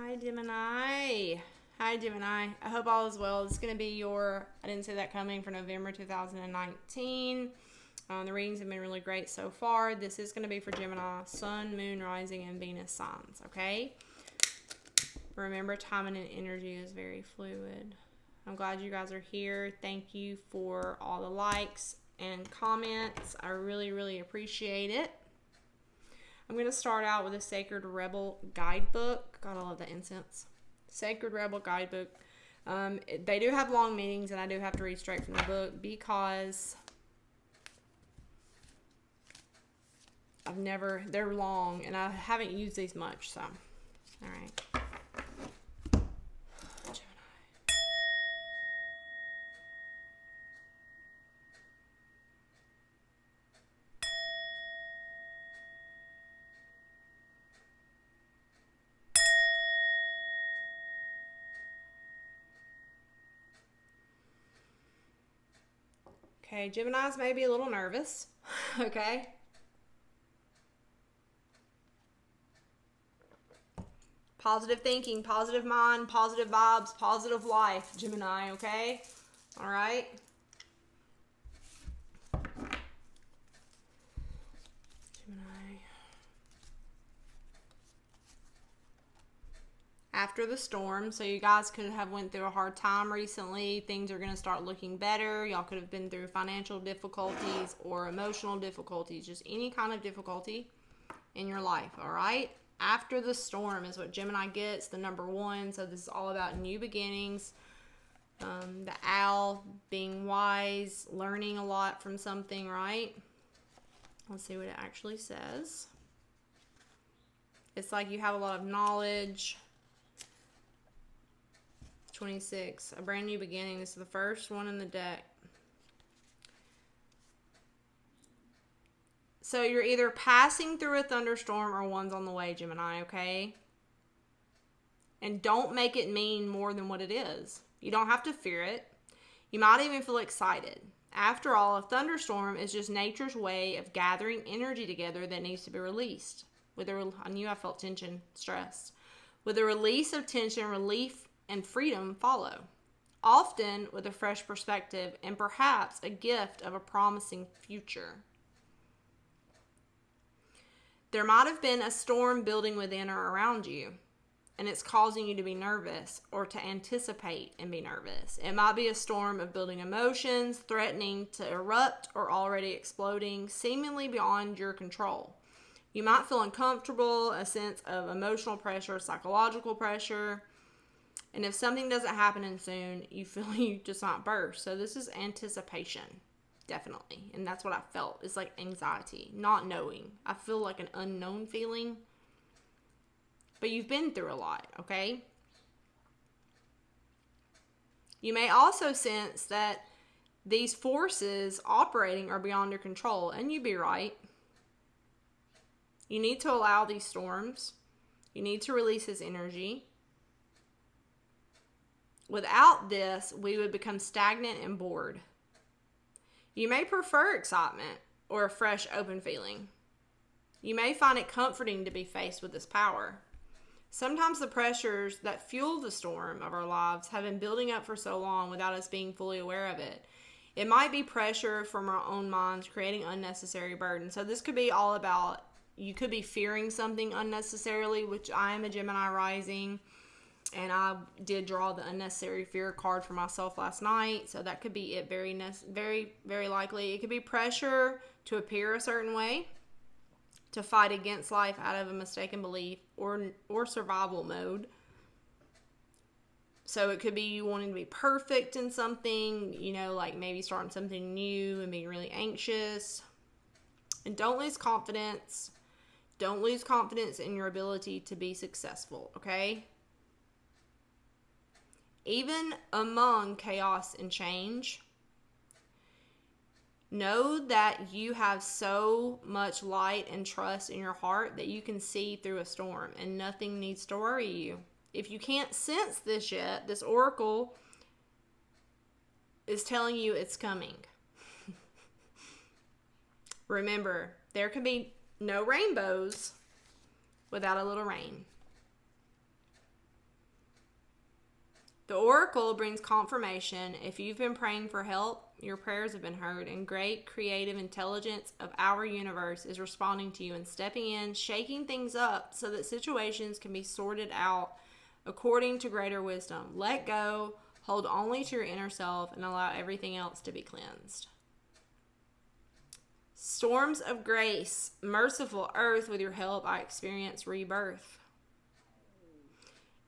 Hi, Gemini. Hi, Gemini. I hope all is well. This is going to be I didn't see that coming, for November 2019. The readings have been really great so far. This is going to be for Gemini, Sun, Moon, Rising, and Venus signs, okay? Remember, timing and energy is very fluid. I'm glad you guys are here. Thank you for all the likes and comments. I really, really appreciate it. I'm going to start out with a Sacred Rebel guidebook. God, I love the incense. Sacred Rebel guidebook. They do have long meanings, and I do have to read straight from the book because they're long, and I haven't used these much, so. All right. Okay, Geminis may be a little nervous, okay? Positive thinking, positive mind, positive vibes, positive life, Gemini, okay? All right? Gemini. After the storm, so you guys could have went through a hard time recently. Things are going to start looking better. Y'all could have been through financial difficulties or emotional difficulties, just any kind of difficulty in your life, all right? After the storm is what Gemini gets, the number 1. So this is all about new beginnings. The owl, being wise, learning a lot from something, right? Let's see what it actually says. It's like you have a lot of knowledge. 26, a brand new beginning. This is the first one in the deck. So you're either passing through a thunderstorm or one's on the way, Gemini, okay? And don't make it mean more than what it is. You don't have to fear it. You might even feel excited. After all, a thunderstorm is just nature's way of gathering energy together that needs to be released. I knew I felt tension, stress. With a release of tension, relief and freedom follow, often with a fresh perspective and perhaps a gift of a promising future. There might have been a storm building within or around you, and it's causing you to be nervous or to anticipate and be nervous. It might be a storm of building emotions, threatening to erupt or already exploding, seemingly beyond your control. You might feel uncomfortable, a sense of emotional pressure, psychological pressure. And if something doesn't happen soon, you feel you just might burst. So this is anticipation, definitely. And that's what I felt. It's like anxiety, not knowing. I feel like an unknown feeling. But you've been through a lot, okay? You may also sense that these forces operating are beyond your control. And you'd be right. You need to allow these storms. You need to release this energy. Without this, we would become stagnant and bored. You may prefer excitement or a fresh, open feeling. You may find it comforting to be faced with this power. Sometimes the pressures that fuel the storm of our lives have been building up for so long without us being fully aware of it. It might be pressure from our own minds creating unnecessary burden. So this could be all about, you could be fearing something unnecessarily, which I am a Gemini rising. And I did draw the unnecessary fear card for myself last night. So that could be it, very, very likely. It could be pressure to appear a certain way, to fight against life out of a mistaken belief or survival mode. So it could be you wanting to be perfect in something, like maybe starting something new and being really anxious. And don't lose confidence. Don't lose confidence in your ability to be successful, okay? Even among chaos and change, know that you have so much light and trust in your heart that you can see through a storm and nothing needs to worry you. If you can't sense this yet, this oracle is telling you it's coming. Remember, there can be no rainbows without a little rain. The oracle brings confirmation. If you've been praying for help, your prayers have been heard, and great creative intelligence of our universe is responding to you and stepping in, shaking things up so that situations can be sorted out according to greater wisdom. Let go, hold only to your inner self, and allow everything else to be cleansed. Storms of grace, merciful earth, with your help I experience rebirth.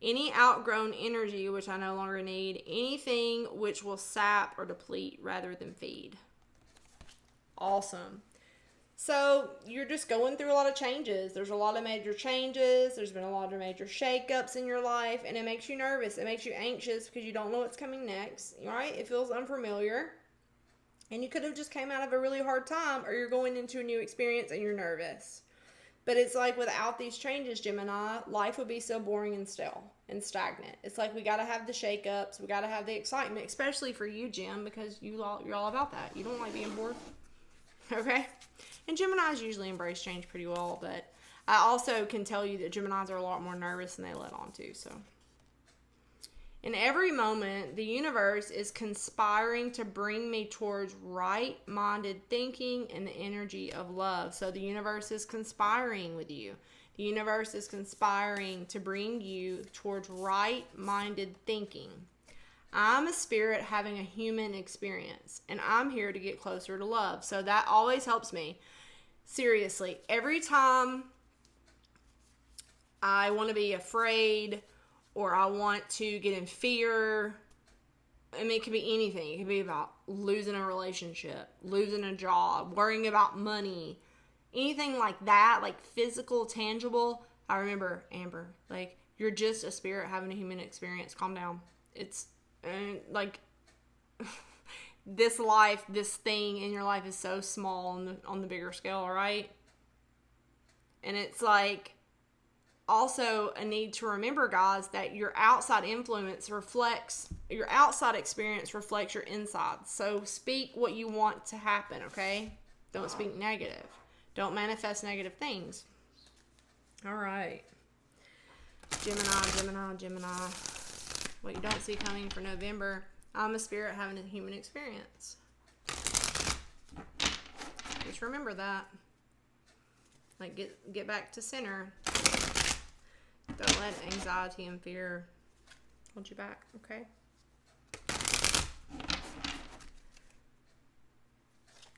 Any outgrown energy which I no longer need, anything which will sap or deplete rather than feed. Awesome. So you're just going through a lot of changes. There's a lot of major changes. There's been a lot of major shakeups in your life, and it makes you nervous. It makes you anxious because you don't know what's coming next, right? It feels unfamiliar. And you could have just came out of a really hard time, or you're going into a new experience and you're nervous. But it's like without these changes, Gemini, life would be so boring and stale and stagnant. It's like we got to have the shakeups. We got to have the excitement, especially for you, Gem, because you're all about that. You don't like being bored. Okay? And Geminis usually embrace change pretty well, but I also can tell you that Geminis are a lot more nervous than they let on to, so. In every moment, the universe is conspiring to bring me towards right-minded thinking and the energy of love. So the universe is conspiring with you. The universe is conspiring to bring you towards right-minded thinking. I'm a spirit having a human experience, and I'm here to get closer to love. So that always helps me. Seriously, every time I want to be afraid, or I want to get in fear. I mean, it could be anything. It could be about losing a relationship, losing a job, worrying about money, anything like that, like physical, tangible. I remember, Amber, like, you're just a spirit having a human experience. Calm down. It's like this life, this thing in your life is so small on the bigger scale, right? And it's like, also a need to remember, guys, that your outside influence reflects, your outside experience reflects your inside. So speak what you want to happen, okay? Don't speak negative. Don't manifest negative things. All right. Gemini. What you don't see coming for November. I'm a spirit having a human experience. Just remember that. Like, get back to center. Don't let anxiety and fear hold you back, okay?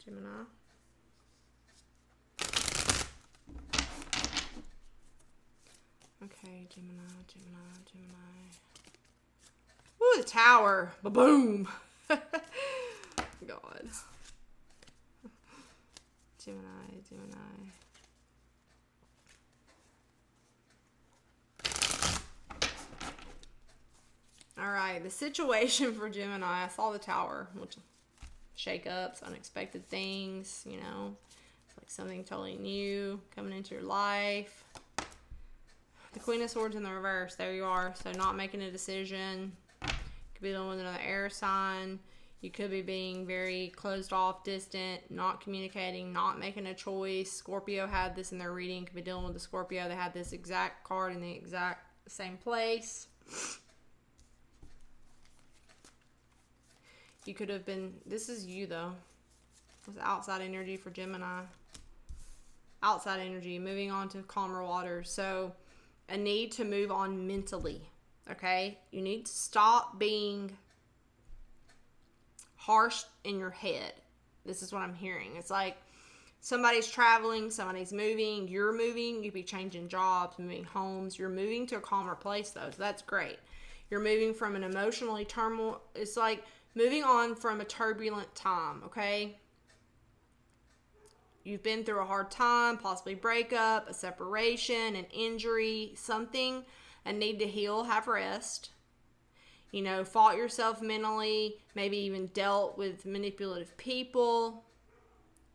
Gemini. Okay, Gemini. Ooh, the Tower. Ba-boom. God. Gemini. All right, the situation for Gemini. I saw the Tower, which shake-ups, unexpected things, you know. It's like something totally new coming into your life. The Queen of Swords in the reverse. There you are. So not making a decision. Could be dealing with another air sign. You could be being very closed off, distant, not communicating, not making a choice. Scorpio had this in their reading. Could be dealing with the Scorpio. They had this exact card in the exact same place. You could have been, this is you though. This is outside energy for Gemini. Outside energy, moving on to calmer waters. So a need to move on mentally, okay? You need to stop being harsh in your head. This is what I'm hearing. It's like somebody's traveling, somebody's moving, you're moving, you could be changing jobs, moving homes. You're moving to a calmer place though, so that's great. You're moving from an emotionally turmoil. It's like moving on from a turbulent time, okay? You've been through a hard time, possibly breakup, a separation, an injury, something, a need to heal, have rest. You know, fought yourself mentally, maybe even dealt with manipulative people,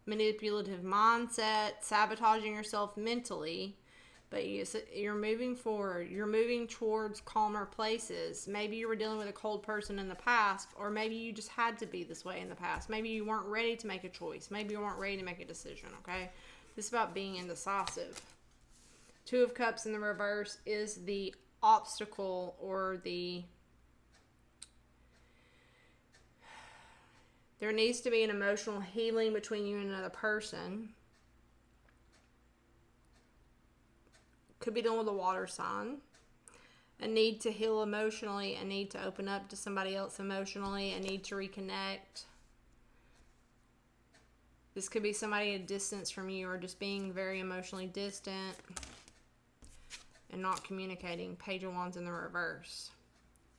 manipulative mindset, sabotaging yourself mentally. But you're moving forward. You're moving towards calmer places. Maybe you were dealing with a cold person in the past, or maybe you just had to be this way in the past. Maybe you weren't ready to make a choice. Maybe you weren't ready to make a decision, okay? This is about being indecisive. Two of Cups in the reverse is the obstacle or the There needs to be an emotional healing between you and another person. Could be dealing with a water sign. A need to heal emotionally, a need to open up to somebody else emotionally, a need to reconnect. This could be somebody at a distance from you, or just being very emotionally distant and not communicating. Page of Wands in the reverse.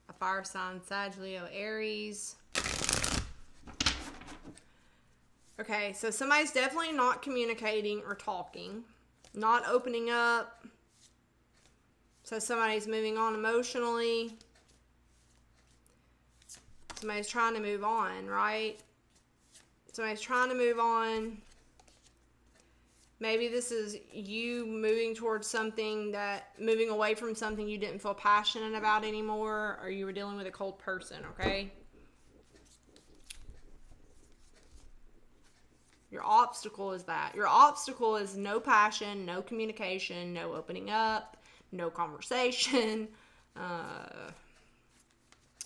A fire sign, Sag, Leo, Aries. Okay, so somebody's definitely not communicating or talking, not opening up. So somebody's moving on emotionally. Somebody's trying to move on, right? Somebody's trying to move on. Maybe this is you moving towards something moving away from something you didn't feel passionate about anymore, or you were dealing with a cold person, okay? Your obstacle is that. Your obstacle is no passion, no communication, no opening up, no conversation.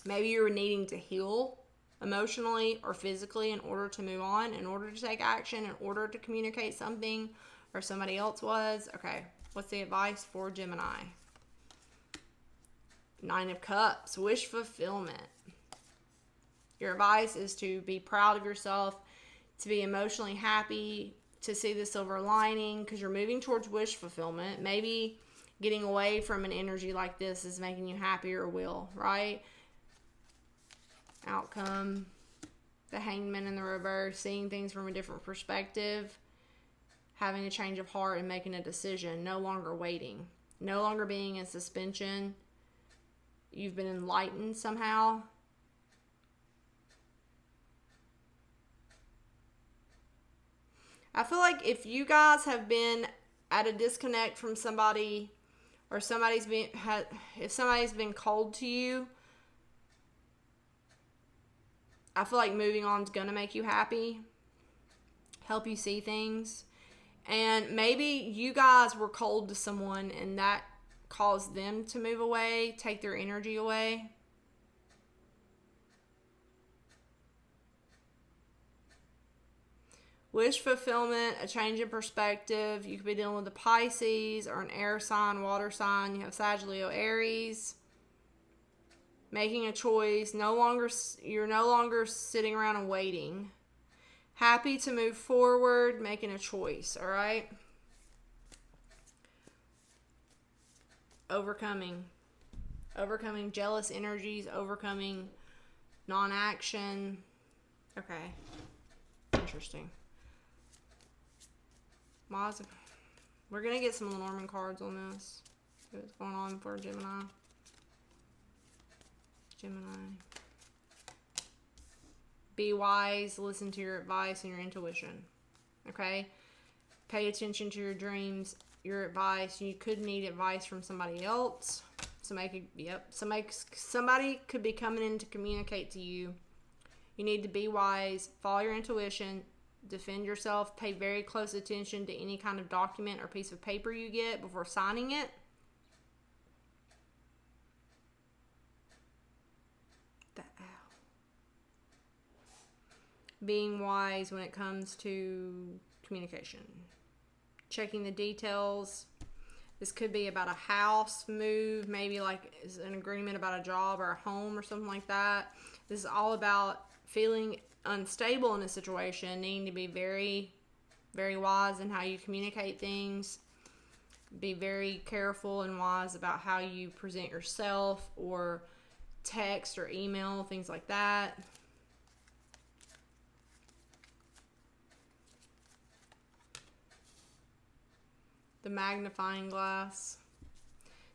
Maybe you were needing to heal emotionally or physically in order to move on, in order to take action, in order to communicate something, or somebody else was. Okay, what's the advice for Gemini? Nine of Cups, wish fulfillment. Your advice is to be proud of yourself, to be emotionally happy, to see the silver lining, because you're moving towards wish fulfillment. Maybe getting away from an energy like this is making you happy or will, right? Outcome, the Hangman in the reverse, seeing things from a different perspective, having a change of heart and making a decision, no longer waiting, no longer being in suspension. You've been enlightened somehow. I feel like if you guys have been at a disconnect from somebody, or if somebody's been cold to you, I feel like moving on is going to make you happy, help you see things. And maybe you guys were cold to someone and that caused them to move away, take their energy away. Wish fulfillment, a change in perspective. You could be dealing with a Pisces or an air sign, water sign. You have Sag, Leo, Aries. Making a choice. You're no longer sitting around and waiting. Happy to move forward, making a choice, all right? Overcoming jealous energies, overcoming non-action. Okay. Interesting. We're going to get some Lenormand cards on this. See what's going on for Gemini. Be wise. Listen to your advice and your intuition. Okay? Pay attention to your dreams, your advice. You could need advice from somebody else. Somebody could be coming in to communicate to you. You need to be wise. Follow your intuition. Defend yourself. Pay very close attention to any kind of document or piece of paper you get before signing it. Being wise when it comes to communication. Checking the details. This could be about a house move, maybe like is an agreement about a job or a home or something like that. This is all about feeling unstable in a situation, needing to be very, very wise in how you communicate things. Be very careful and wise about how you present yourself, or text or email, things like that. The magnifying glass.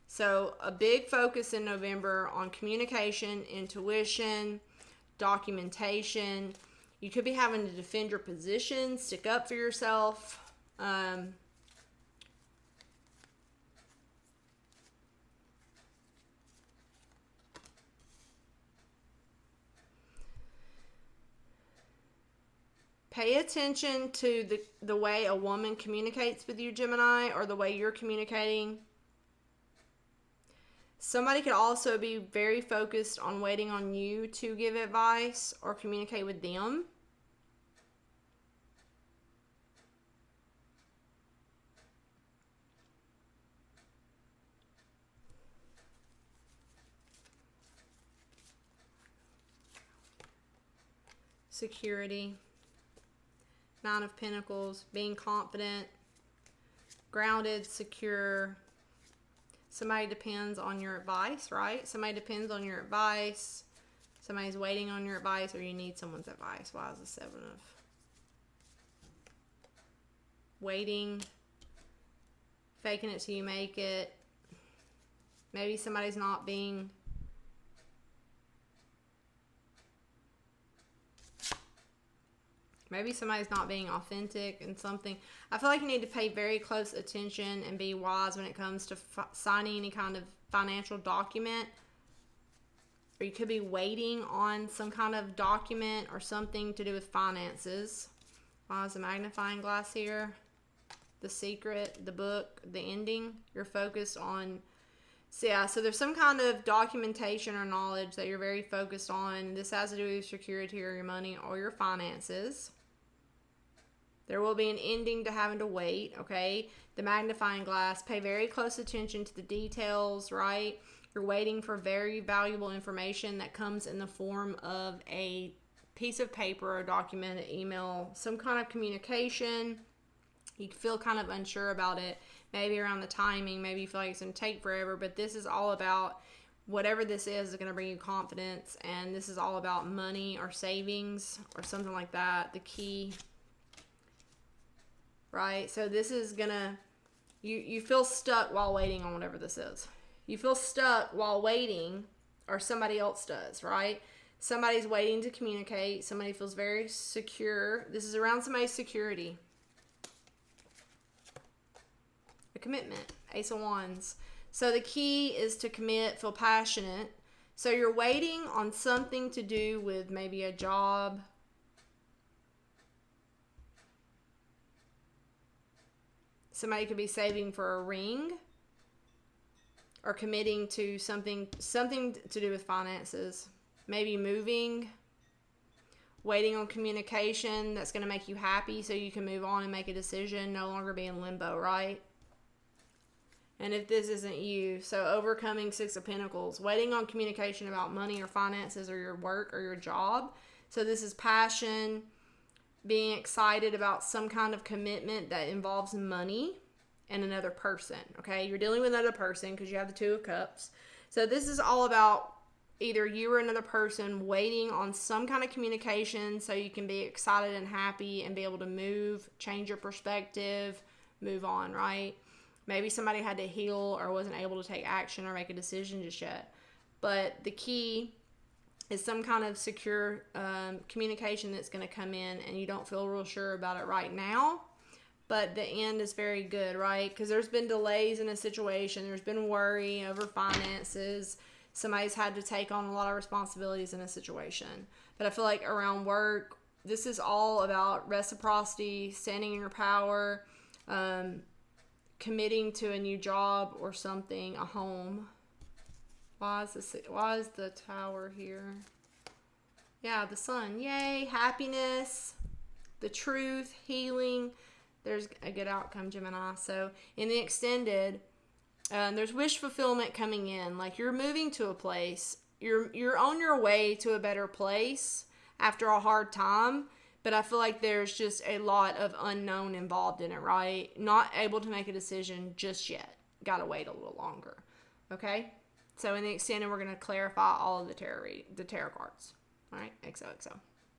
So a big focus in November on communication, intuition, documentation. You could be having to defend your position, stick up for yourself. Pay attention to the way a woman communicates with you, Gemini, or the way you're communicating. Somebody could also be very focused on waiting on you to give advice or communicate with them. security. Nine of Pentacles, being confident, grounded, secure. Somebody depends on your advice, right? Somebody depends on your advice. Somebody's waiting on your advice, or you need someone's advice. Why is the Seven of waiting, faking it till you make it? Maybe somebody's not being authentic in something. I feel like you need to pay very close attention and be wise when it comes to signing any kind of financial document. Or you could be waiting on some kind of document or something to do with finances. Why is the magnifying glass here? The secret, the book, the ending. You're focused on. So yeah, so there's some kind of documentation or knowledge that you're very focused on. This has to do with your security or your money or your finances. There will be an ending to having to wait, okay? The magnifying glass, pay very close attention to the details, right? You're waiting for very valuable information that comes in the form of a piece of paper, a document, an email, some kind of communication. You feel kind of unsure about it, maybe around the timing, maybe you feel like it's going to take forever, but this is all about whatever this is going to bring you confidence, and this is all about money or savings or something like that. The key, right? So this is going to, you feel stuck while waiting on whatever this is. You feel stuck while waiting, or somebody else does, right? Somebody's waiting to communicate. Somebody feels very secure. This is around somebody's security. A commitment. Ace of Wands. So the key is to commit, feel passionate. So you're waiting on something to do with maybe a job. Somebody could be saving for a ring. Or committing to something to do with finances. Maybe moving. Waiting on communication that's going to make you happy so you can move on and make a decision. No longer be in limbo, right? And if this isn't you, so overcoming Six of Pentacles. Waiting on communication about money or finances or your work or your job. So this is passion. Being excited about some kind of commitment that involves money. And another person, okay? You're dealing with another person because you have the Two of Cups. So this is all about either you or another person waiting on some kind of communication so you can be excited and happy and be able to move, change your perspective, move on, right? Maybe somebody had to heal or wasn't able to take action or make a decision just yet. But the key is some kind of secure communication that's going to come in and you don't feel real sure about it right now. But the end is very good, right? Because there's been delays in a situation. There's been worry over finances. Somebody's had to take on a lot of responsibilities in a situation. But I feel like around work, this is all about reciprocity, standing in your power, committing to a new job or something, a home. Why is the Tower here? Yeah, the Sun. Yay, happiness, the truth, healing. There's a good outcome, Gemini. So in the extended, there's wish fulfillment coming in. Like you're moving to a place. You're on your way to a better place after a hard time. But I feel like there's just a lot of unknown involved in it, right? Not able to make a decision just yet. Got to wait a little longer. Okay? So in the extended, we're going to clarify all of the tarot cards. All right? XOXO.